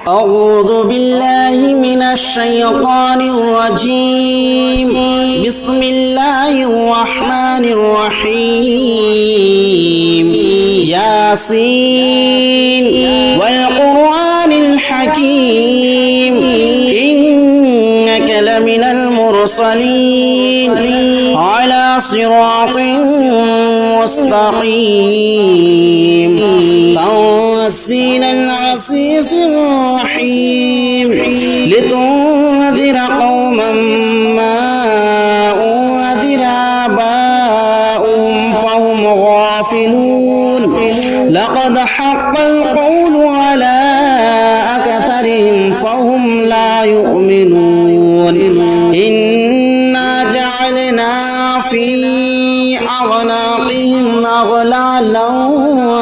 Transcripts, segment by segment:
أعوذ بالله من الشيطان الرجيم. بسم الله الرحمن الرحيم. ياسين والقرآن الحكيم إنك لمن المرسلين على صراط مستقيم تنزيل العزيز الرحيم لتنذر قوما ما أنذر آباؤهم فهم غافلون لقد حق القول على أكثرهم فهم لا يؤمنون إنا جعلنا في أعناقهم أغلالا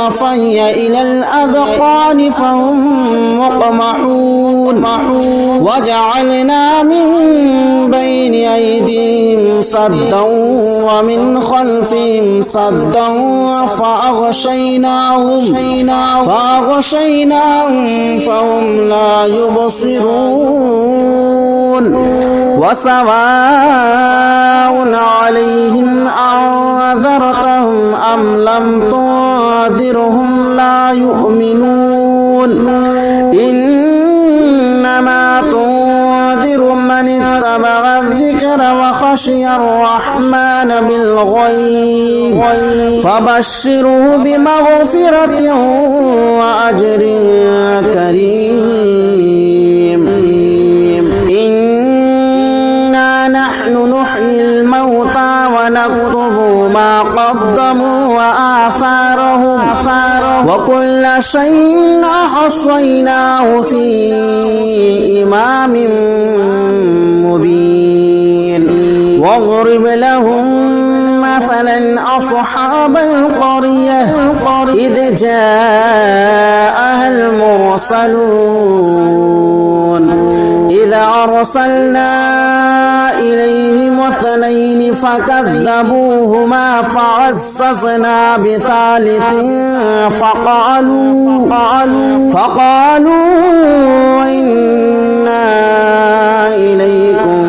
فهي إلى الأذقان فهم مقمحون وجعلنا من بين أيديهم سدا ومن خلفهم سدا فأغشيناهم فهم لا يبصرون وسواء عليهم أنذرتهم أم لم تنذرهم لا يؤمنون إنما تنذر من اتبع الذكر وخشي الرحمن بالغيب فبشره بمغفرة وأجر كريم. إنا نحن نحيي الموتى ونكتب ما قدموا وآثارهم وكل شيء أحصيناه في إمام مبين واضرب لهم مثلا أصحاب القرية إذ جاءها المرسلون إذ أرسلنا إليهم اثنين فكذبوهما فعززنا بثالث فقالوا إنا إليكم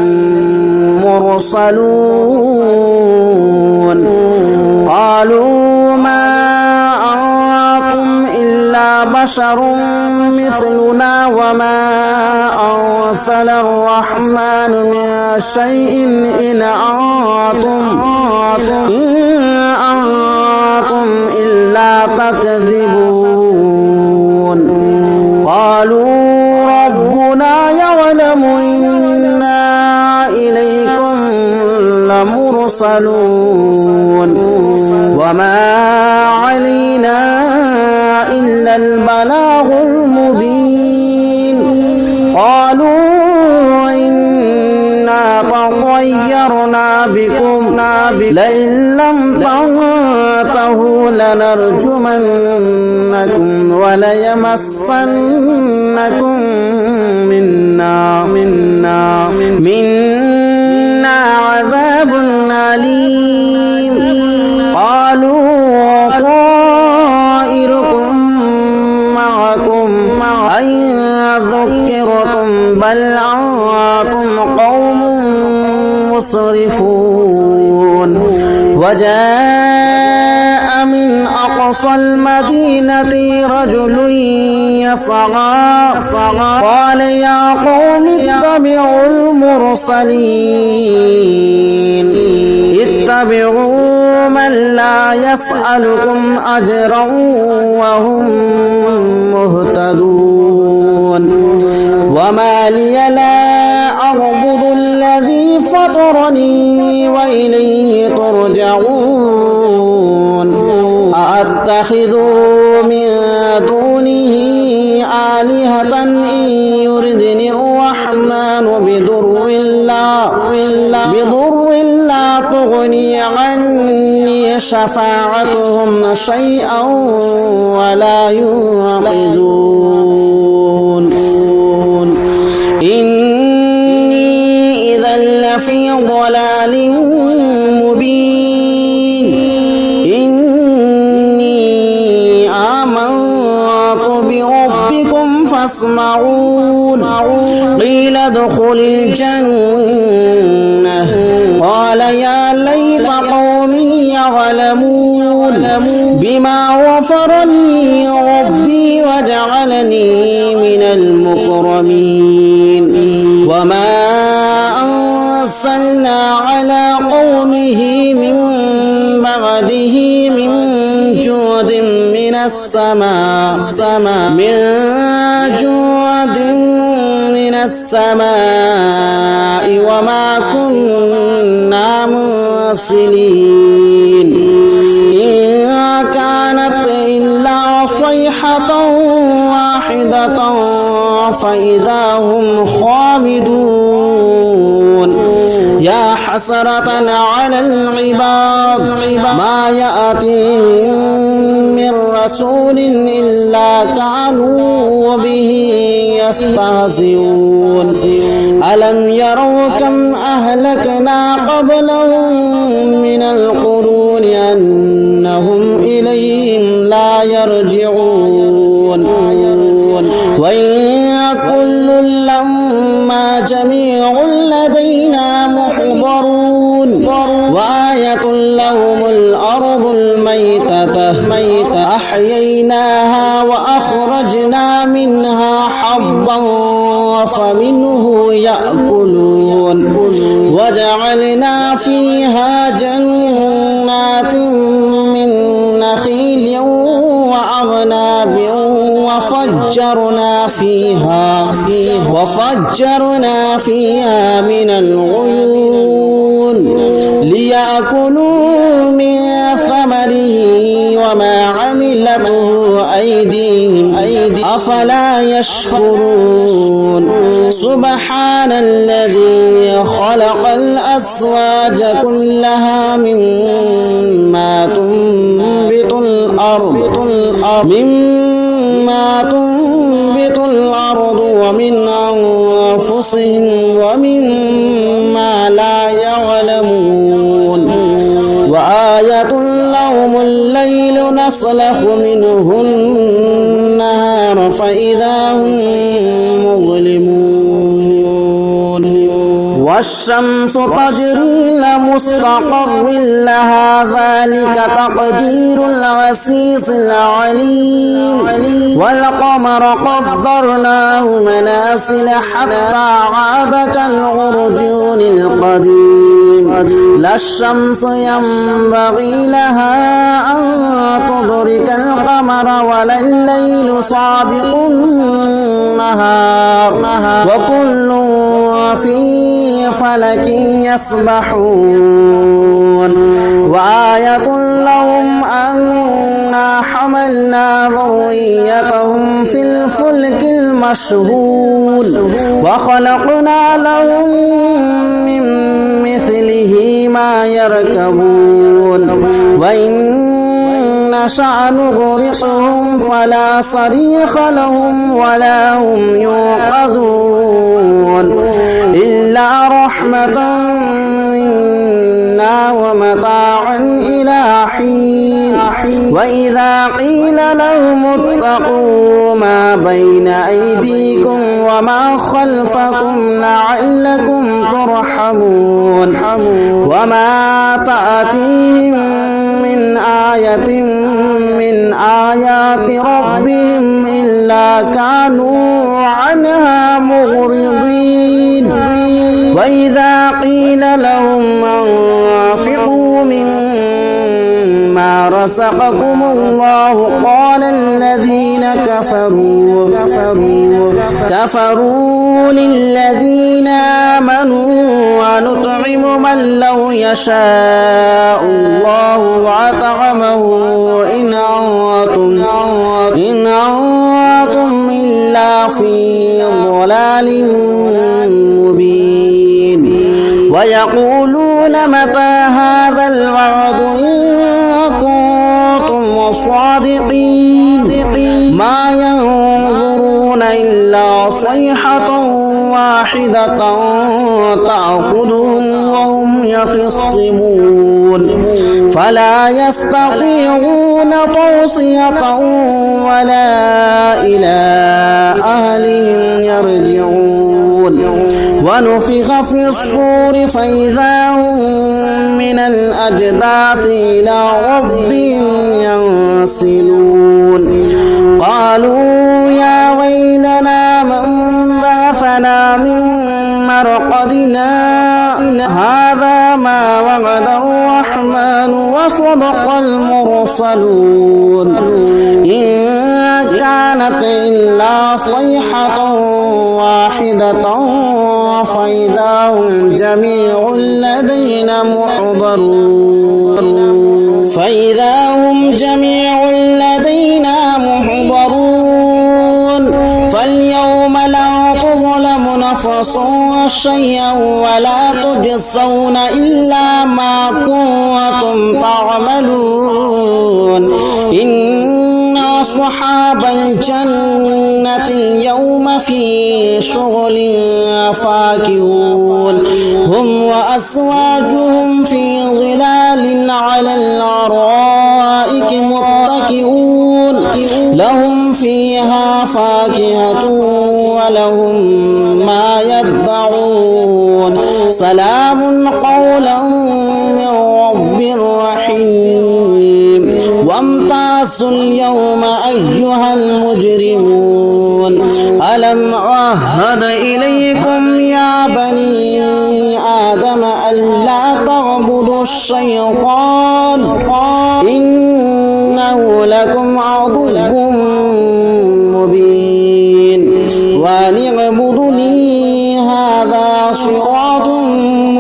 مرسلون قالوا ما أنتم إلا بشر مثلنا وما أرسل الرحمن من شيء إن أنتم إلا تكذبون قالوا ربنا يعلم إنا إليكم لمرسلون وما علينا إلا البلاغ المبين قالوا إنا تطيرنا بكم لئن لم تنتهوا لنرجمنكم وليمسنكم منا عذاب أليم قالوا طائركم معكم أئن ذكرتم بل أنتم قوم مسرفون وجاء من أقصى المدينة رجل يسعى قال يا قوم اتبعوا المرسلين اتبعوا من لا يسألكم أجرا وهم مهتدون وما لي لا أعبد الذي فطرني وإليه ترجعون أأتخذ من دونه آلهة إن يردني الرحمن بضر لا تغني عني شفاعتهم شيئا ولا ينقذون إني إذا لفي ضلال مبين إني آمنت بربكم فاسمعون قيل ادخل الجنة قال يا ليت قومي يعلمون بما غفر لي ربي وجعلني من المكرمين وما أرسلنا على قومه من بعده من جود من السماء وما كنا مرسلين إن كانت إلا صيحة واحدة فإذا هم خامدون يا حسرة على العباد ما يأتيهم من رسول إلا كانوا به يستهزئون ألم يروا كم أهلكنا قبلهم من القرون أنهم إليهم لا يرجعون وإن كل لما جميع لدينا محضرون وآية لهم الأرض الميتة أحييناها وأخرجنا منها حبا فمنه يأكلون وجعلنا فيها جنات من نخيل وأعناب وفجرنا فيها من العيون ليأكلوا من ثمره وما عملته أيديهم أفلا يشكرون سبحان الذي خلق الأزواج كلها مما تنبت الأرض ومن أنفسهم ومما لا يعلمون وآية لهم الليل نسلخ منه النهار فإذا هم مظلمون والشمس تجري لمستقر لها ذلك تقدير العزيز العليم والقمر قدرناه منازل حتى عاد كالعرجون القديم لا الشمس ينبغي لها أن تدرك القمر ولا الليل سابق النهار وكل في فلك يسبحون وآية لهم أنا حملنا ذريتهم في الفلك المشحون وخلقنا لهم من مثله ما يركبون وإن نشأ نغرقهم فلا صريخ لهم ولا هم ينقذون إلا رحمة منا ومتاعا إلى حين وإذا قيل لهم اتقوا ما بين أيديكم وما خلفكم لعلكم ترحمون وما تأتيهم من آية من آيات ربهم إلا كانوا عنها مغرضين وإذا قيل لهم أنفقوا مما رزقكم الله قال الذين كفروا للذين آمنوا ونطعم من لو يشاء الله وأطعمه إن أنتم إلا في ضلال مبين ويقولون متى هذا الوعد إن كنتم صادقين ما ينظرون إلا صيحة واحدة تأخذهم وهم يخصمون فلا يستطيعون توصية ولا إلى أهلهم ونفخ في الصور فإذا هم من الأجداث إلى ربهم ينسلون قالوا يا ويلنا من بعثنا من مرقدنا هذا ما وعد الرحمن وصدق المرسلون إن كانت إلا صيحة واحدة فإذا هم جميع لدينا محضرون فاليوم لا تظلم نفس شيئا ولا تجزون إلا ما كنتم تعملون إن أصحاب الجنة اليوم في شغل فاكهون هم وأزواجهم في ظلال على الأرائك متكئون لهم فيها فاكهة ولهم ما يدعون سلام قولا من رب رحيم وامتازوا اليوم أيها المجرمون ألم عهد إليكم يا بني آدم ألا تعبدوا الشيطان إنه لكم عدو مبين وأن اعبدوني هذا صراط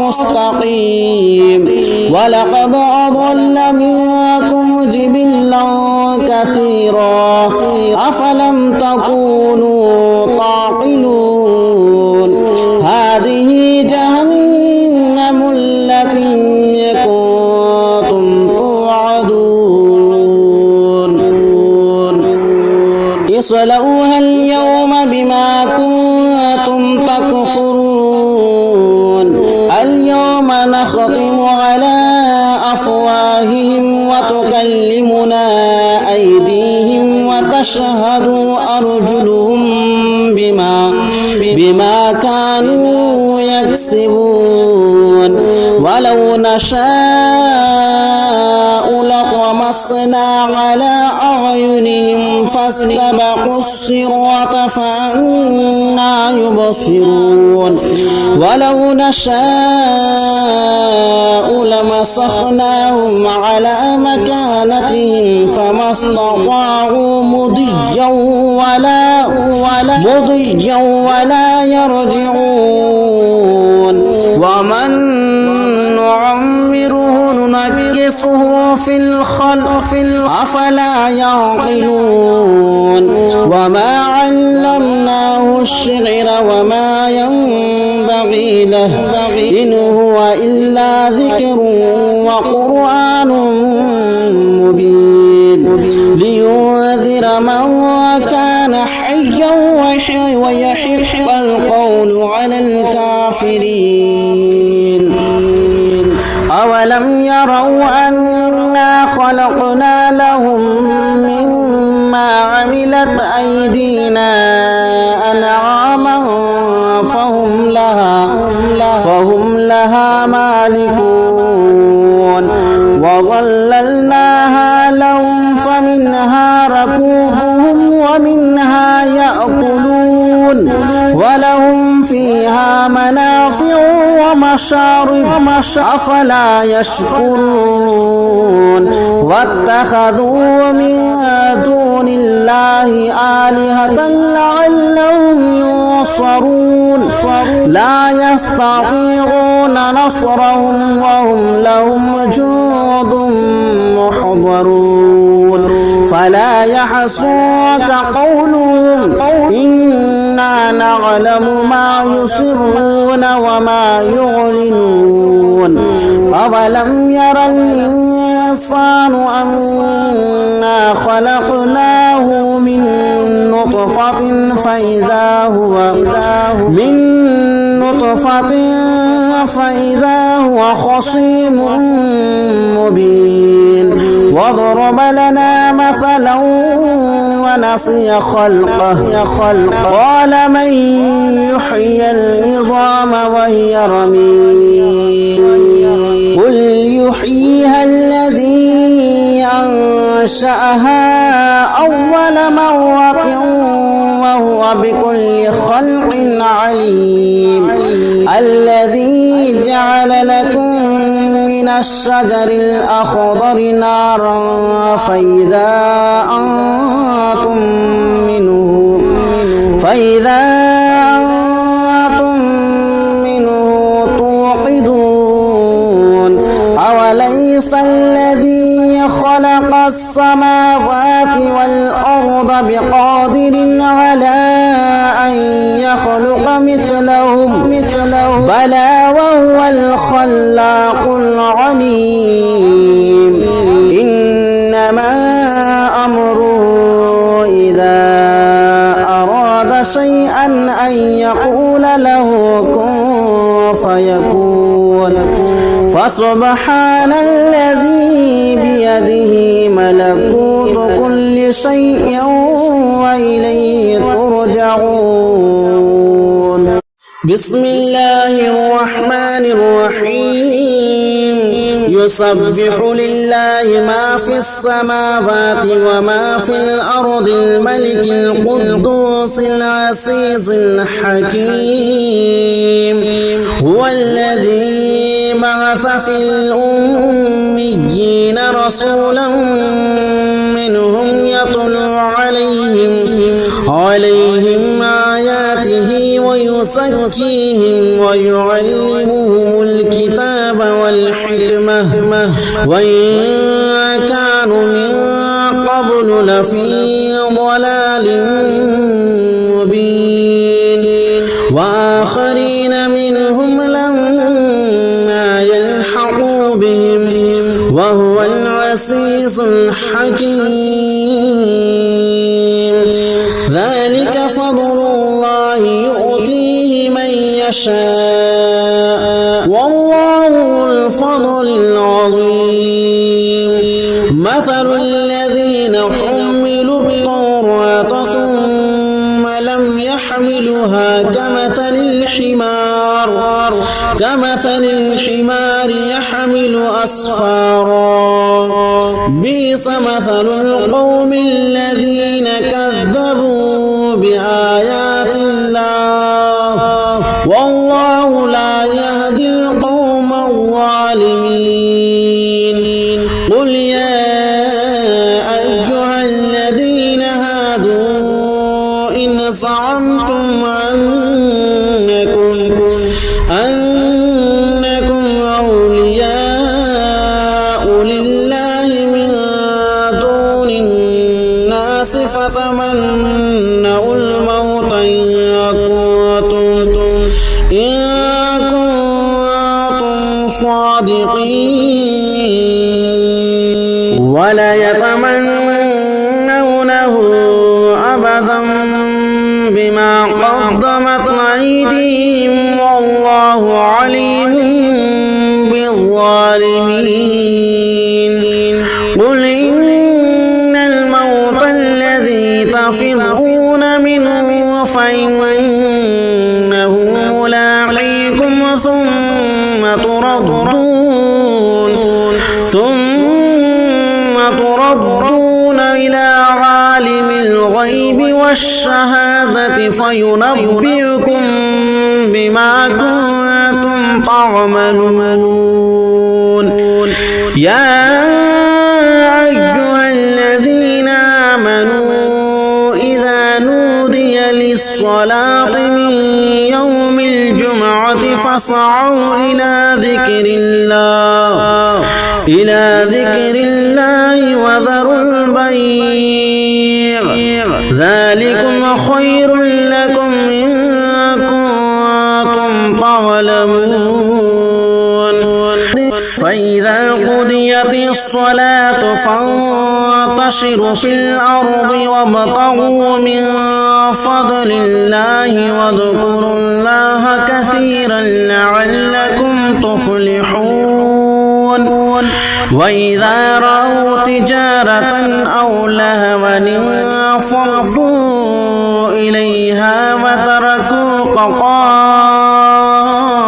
مستقيم ولقد أضل منكم جبلا كثيرا أفلم تكونوا تعقلون هذه جهنم التي كنتم توعدون اصلوها اليوم بما كنتم تكفرون اليوم نختم على أفواههم وتكلمنا أيديهم وتشهد أرجلهم بما كانوا يكسبون ولو نشاء لطمسنا على أعينهم فاستبقوا الصراط فأنى يبصرون ولو نشاء لمسخناهم على مكانتهم فما استطاعوا مضيا ولا يرجعون ومن نعمره ننكسه في الخلق أفلا يعقلون وما علمناه الشعر وما ينبغي له إن هو إلا ذكر وقرآن مبين لينذر من كان حيا ويحق القول على الكافرين أولم يروا أنا خلقنا لهم مما عملت أيدينا أنعاما فهم لها مالكون وظللناها لهم فمنها ركوبهم ومنها يأكلون ولهم فيها منافع ومشارب أفلا يشكرون واتخذوا من دون الله آلهة لعلهم ينصرون لا يستطيعون نصرهم وهم لهم جند محضرون فلا يحزنك قولهم إنا نعلم ما يسرون وما يعلنون أولم ير الإنسان أنا خلقناه من نطفة فإذا هو خصيم مبين وضرب لنا مثلا ونسي خلقه قال من يحيي وهي رميم قل يحييها الذي أنشأها أول مرة وهو بكل خلق عليم الذي جعل لكم من الشجر الأخضر نارا فإذا أنتم منه توقدون أوليس الذي خلق السماوات والأرض بقادر على أن يخلق مثلهم بلى وهو الخلاق العليم إنما أمره إذا أراد شيئا أن يقول له كن فيكون فسبحان الذي بيده ملكوت كل شيء وإليه ترجعون بسم الله الرحمن الرحيم يسبح لله ما في السماوات وما في الأرض الملك القدوس العزيز الحكيم هو الذي بعث في الأميين رسولا منهم يتلو عليهم آياته ويزكيهم ويعلمهم الكتاب والحكمة وإن كانوا من قبل لفي ضلال مبين وآخرين منهم لما يلحقوا بهم وهو العزيز الحكيم ذلك فضل الله يؤتيه من يشاء والله ذو الفضل العظيم مثل الذين حملوا التوراة ثم لم يحملوها كمثل الحمار يحمل أسفارا بئس مثل القوم الذين كذبوا بآيات الله والله لا يهدي القوم الظالمين قل يا أيها الذين هادوا إن زعمتم أنكم أولياء لله من دون الناس فتمنوا الموت إن كنتم صادقين وليتمنونه أبدا بما قدمت أيديهم والله عليم بالظالمين قل إن الموت الذي تفرون منه فإنه ملاقيكم ثم تردون إلى عالم الغيب والشهادة فينبئكم بما كنتم تعملون يا أيها الذين آمنوا إذا نودي للصلاة من يوم الجمعة فاسعوا إلى ذكر الله وذروا البيع ذلكم خير لكم إن كنتم تعلمون فإذا قضيت الصلاة فانتشروا في الأرض وابتغوا من فضل الله واذكروا الله كثيرا لعلكم تفلحون وإذا رأوا تجارة أو لهوا انفضوا إليها وتركوك قائما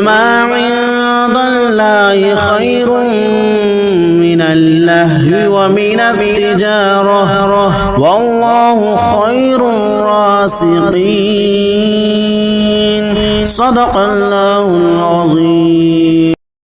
ما عند الله خير من اللهو ومن التجارة والله خير الرازقين صدق الله العظيم